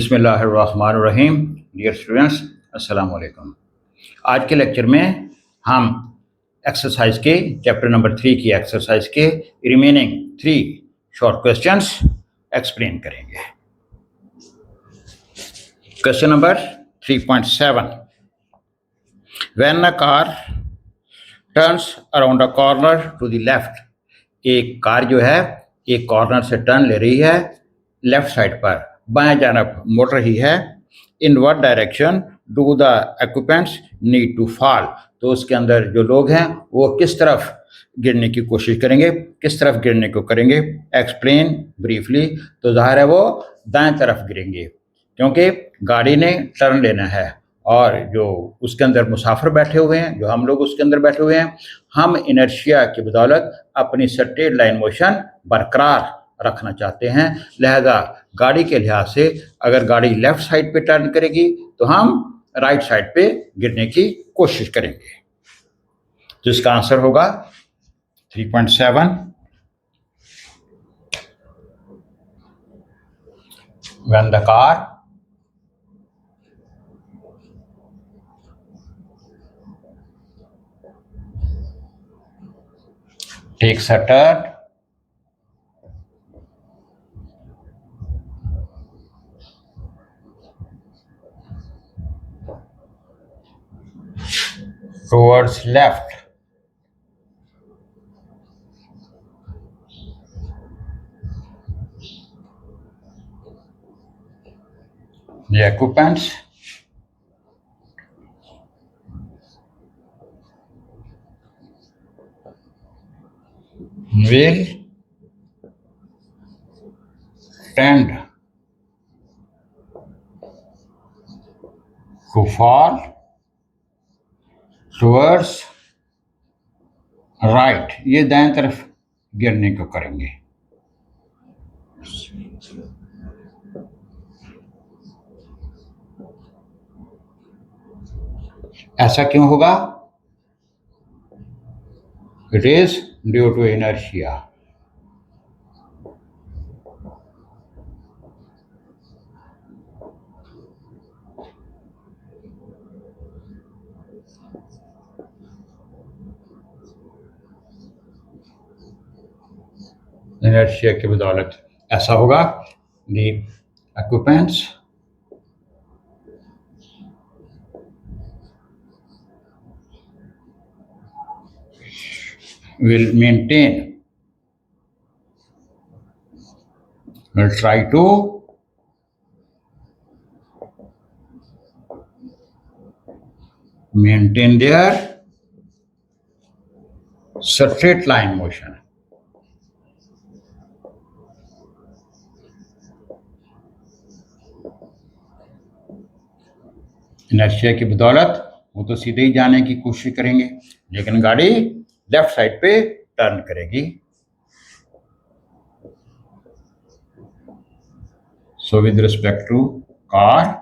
बिस्मिल्लाहिर्रहमानिर्रहीम। Dear students, अस्सलाम वालेकुम। आज के लेक्चर में हम एक्सरसाइज के चैप्टर नंबर 3 की एक्सरसाइज के रिमेनिंग 3 शॉर्ट क्वेश्चंस एक्सप्लेन करेंगे। Question number 3.7, when a car turns around a corner to the left, एक कार जो है एक कॉर्नर से टर्न ले रही है, लेफ्ट साइड पर बाएं जानब मुड़ रही है। In what direction do the occupants need to fall, तो उसके अंदर जो लोग हैं वो किस तरफ गिरने की कोशिश करेंगे, किस तरफ गिरने को करेंगे। एक्सप्लेन ब्रीफली, तो जाहिर है वो दाएं तरफ गिरेंगे क्योंकि गाड़ी ने टर्न लेना है और जो उसके अंदर मुसाफिर बैठे हुए हैं, जो हम लोग उसके अंदर बैठे हुए हैं, हम इनर्शिया की बदौलत अपनी स्ट्रेट लाइन मोशन बरकरार रखना चाहते हैं। लिहाजा गाड़ी के लिहाज से अगर गाड़ी लेफ्ट साइड पे टर्न करेगी तो हम राइट साइड पे गिरने की कोशिश करेंगे, जिसका आंसर होगा 3.7। When the car takes a turn towards left, the occupants will tend to fall towards right, ये दाएं तरफ गिरने को करेंगे। ऐसा क्यों होगा? It is due to inertia. Inertia की बदौलत ऐसा होगा। The occupants will try to maintain their straight line motion. Inertia की बदौलत वो तो सीधे ही जाने की कोशिश करेंगे, लेकिन गाड़ी लेफ्ट साइड पे टर्न करेगी। So with respect to car,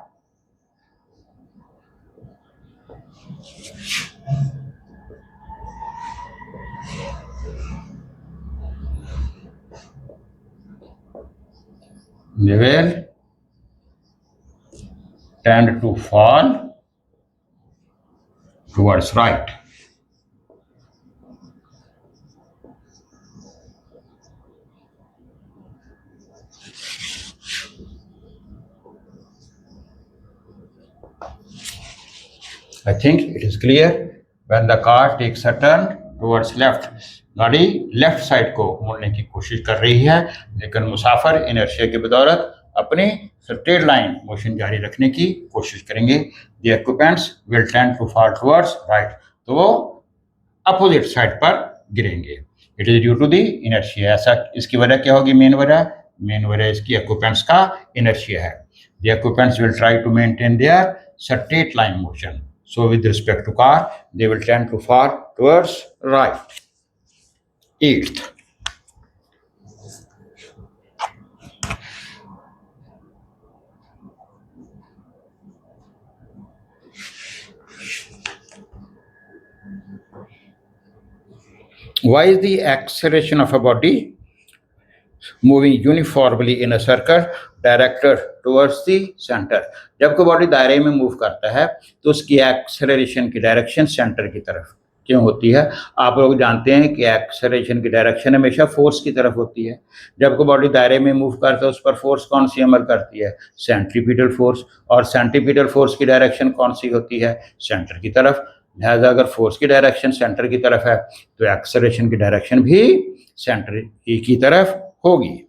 they will tend to fall towards right. I think it is clear. When the car takes a turn towards left, गाड़ी लेफ्ट साइड को मुड़ने की कोशिश कर रही है, लेकिन मुसाफिर इनर्शिया की बदौलत अपनी स्ट्रेट लाइन मोशन जारी रखने की कोशिश करेंगे। The occupants will tend to fall towards right, तो वो अपोजिट साइड पर गिरेंगे। It is due to the inertia. ऐसा इसकी वजह क्या होगी? मेन वजह इसकी ऑक्यूपेंट्स का इनर्शिया है। The occupants will try to maintain their straight line motion, so with respect to car they will tend to fall towards right. Eighth, why is the acceleration of a body moving uniformly in a circle directed towards the centre. जब कोई body दायरे में move करता है तो उसकी acceleration की direction centre की तरफ क्यों होती है? आप लोग जानते हैं कि एक्सेलरेशन की डायरेक्शन हमेशा फोर्स की तरफ होती है। जब कोई बॉडी दायरे में मूव करता है उस पर फोर्स कौन सी अमल करती है? Centripetal force. और सेंट्रीपिटल फोर्स की डायरेक्शन कौन सी होती है? सेंटर की तरफ। लिहाजा अगर फोर्स की डायरेक्शन सेंटर की तरफ है तो एक्सेलरेशन की डायरेक्शन भी सेंटर की तरफ होगी।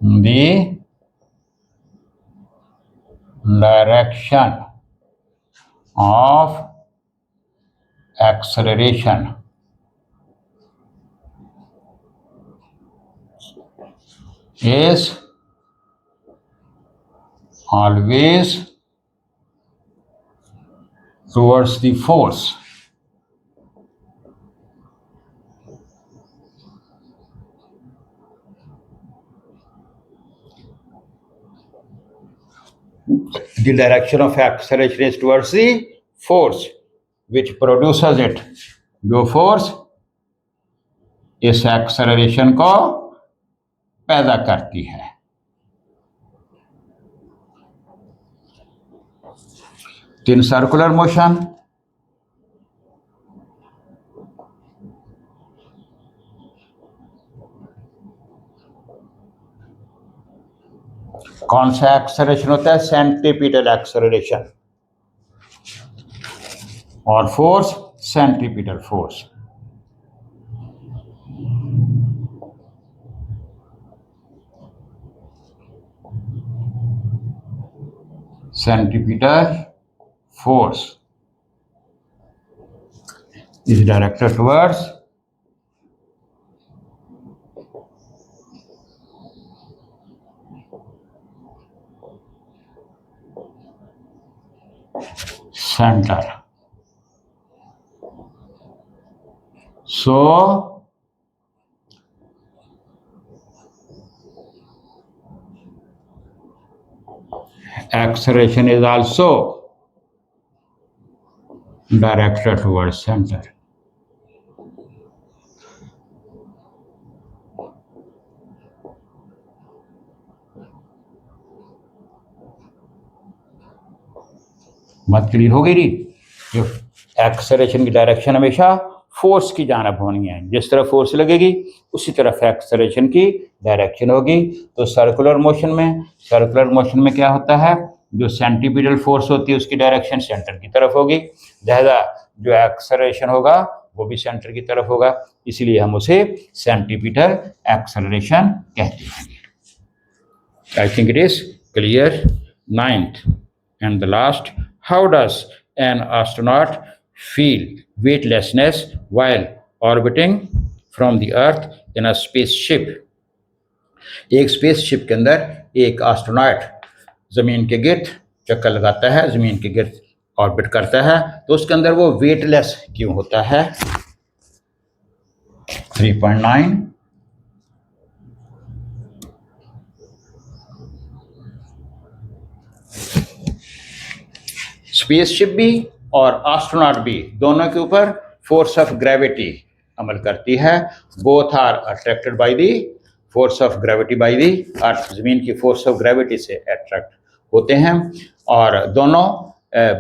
The direction of acceleration is always towards the force. The direction of acceleration is towards the force which produces it. जो फोर्स इस एक्सेलरेशन को पैदा करती है। In circular motion, कौन सा एक्सेलरेशन होता है? Centripetal acceleration. और force centripetal force. Centripetal force is directed towards center. So acceleration is also directed towards center. बात क्लियर हो गई री? एक्सेलरेशन की डायरेक्शन हमेशा फोर्स की जानब होनी है। जिस तरफ फोर्स लगेगी उसी तरफ एक्सेलरेशन की डायरेक्शन होगी। तो सर्कुलर मोशन में क्या होता है? जो सेंट्रीपिटल फोर्स होती है उसकी डायरेक्शन सेंटर की तरफ होगी। लिहाजा जो एक्सेलरेशन होगा वो भी सेंटर की तरफ होगा, इसलिए हम उसे सेंट्रीपिटल एक्सेलरेशन कहते हैं। I think it is clear. Ninth and the last, how does an astronaut feel weightlessness while orbiting from the Earth in a spaceship? एक स्पेसशिप के अंदर एक एस्ट्रोनॉट जमीन के गिर्द चक्कर लगाता है, जमीन के गिर्द ऑर्बिट करता है, तो उसके अंदर वो वेटलेस क्यों होता है? 3.9 स्पेसशिप भी और एस्ट्रोनॉट भी दोनों के ऊपर फोर्स ऑफ ग्रेविटी अमल करती है। Both are attracted by the force of gravity by the earth. जमीन की फोर्स ऑफ ग्रेविटी से अट्रैक्ट होते हैं और दोनों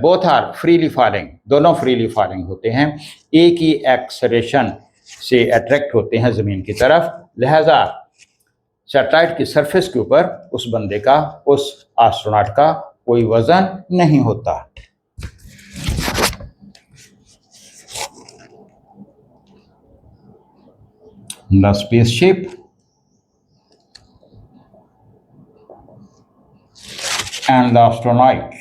बोथ आर फ्रीली फॉलिंग, दोनों फ्रीली फॉलिंग होते हैं, एक ही एक्सेलरेशन से अट्रैक्ट होते हैं जमीन की तरफ। लिहाजा सैटेलाइट की सरफेस के ऊपर उस बंदे का, उस एस्ट्रोनॉट का कोई वजन नहीं होता। The spaceship and the astronaut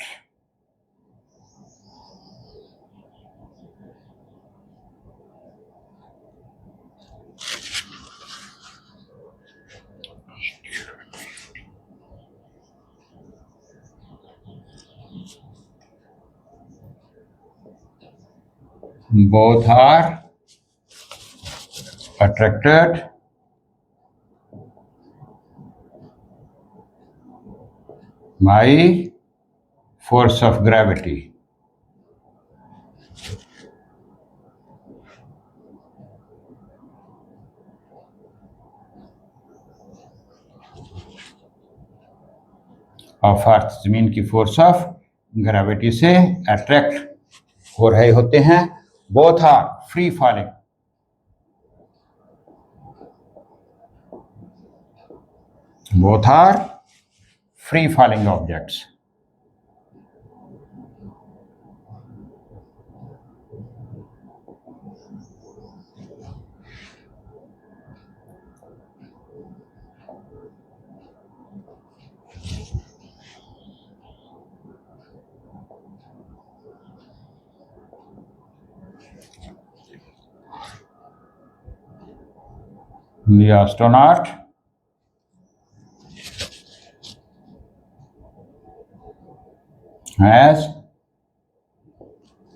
both are attracted by force of gravity. Of earth, जमीन की फोर्स ऑफ ग्रेविटी से अट्रैक्ट हो रहे होते हैं। Both are free falling, both are free falling objects. The astronaut has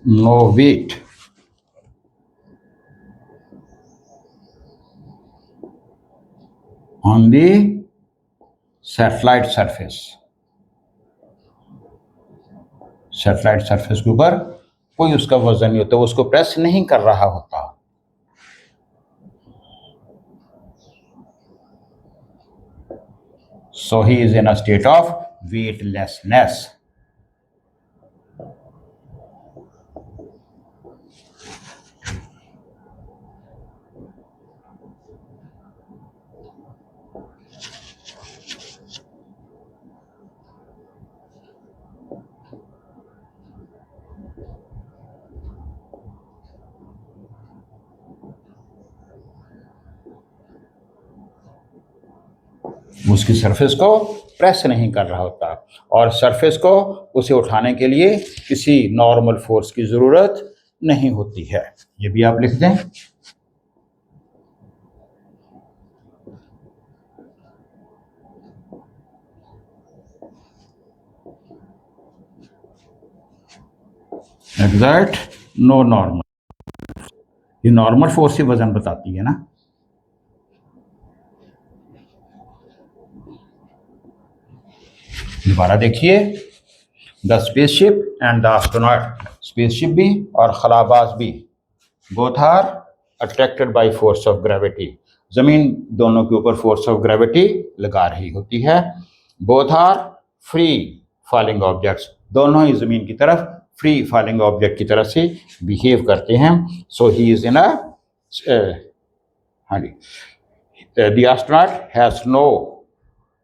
no weight on the satellite surface. Satellite surface के ऊपर कोई उसका वजन नहीं होता, वो उसको प्रेस नहीं कर रहा होता। So he is in a state of weightlessness. उसकी सरफेस को प्रेस नहीं कर रहा होता और सरफेस को उसे उठाने के लिए किसी नॉर्मल फोर्स की जरूरत नहीं होती है। ये भी आप लिख दें। एग्जैक्ट नो नॉर्मल, ये नॉर्मल फोर्स ही वजन बताती है ना। दोबारा देखिए, the spaceship and the astronaut, spaceship भी और खलाबाज भी, both are attracted by force of gravity, जमीन दोनों के ऊपर फोर्स ऑफ ग्रेविटी लगा रही होती है। Both are free falling objects, दोनों ही जमीन की तरफ फ्री फॉलिंग ऑब्जेक्ट की तरह से बिहेव करते हैं। सो ही इज इन अ, हाँ जी, the astronaut has no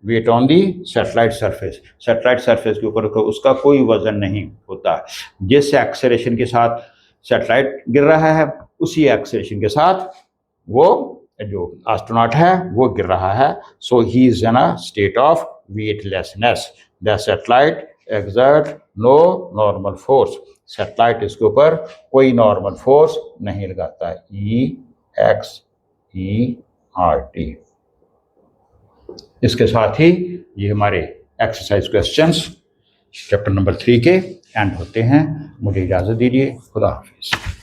weight on the satellite surface, satellite surface के ऊपर उसका कोई वजन नहीं होता। जिस एक्सेलरेशन के साथ सैटेलाइट गिर रहा है उसी एक्सेलरेशन के साथ वो जो एस्ट्रोनॉट है वो गिर रहा है। So he is in a state of weightlessness. The satellite exert no normal force, satellite इसके ऊपर कोई नॉर्मल फोर्स नहीं लगाता। EXERT। इसके साथ ही ये हमारे एक्सरसाइज क्वेश्चंस चैप्टर नंबर 3 के एंड होते हैं। मुझे इजाज़त दीजिए। खुदा हाफिज़।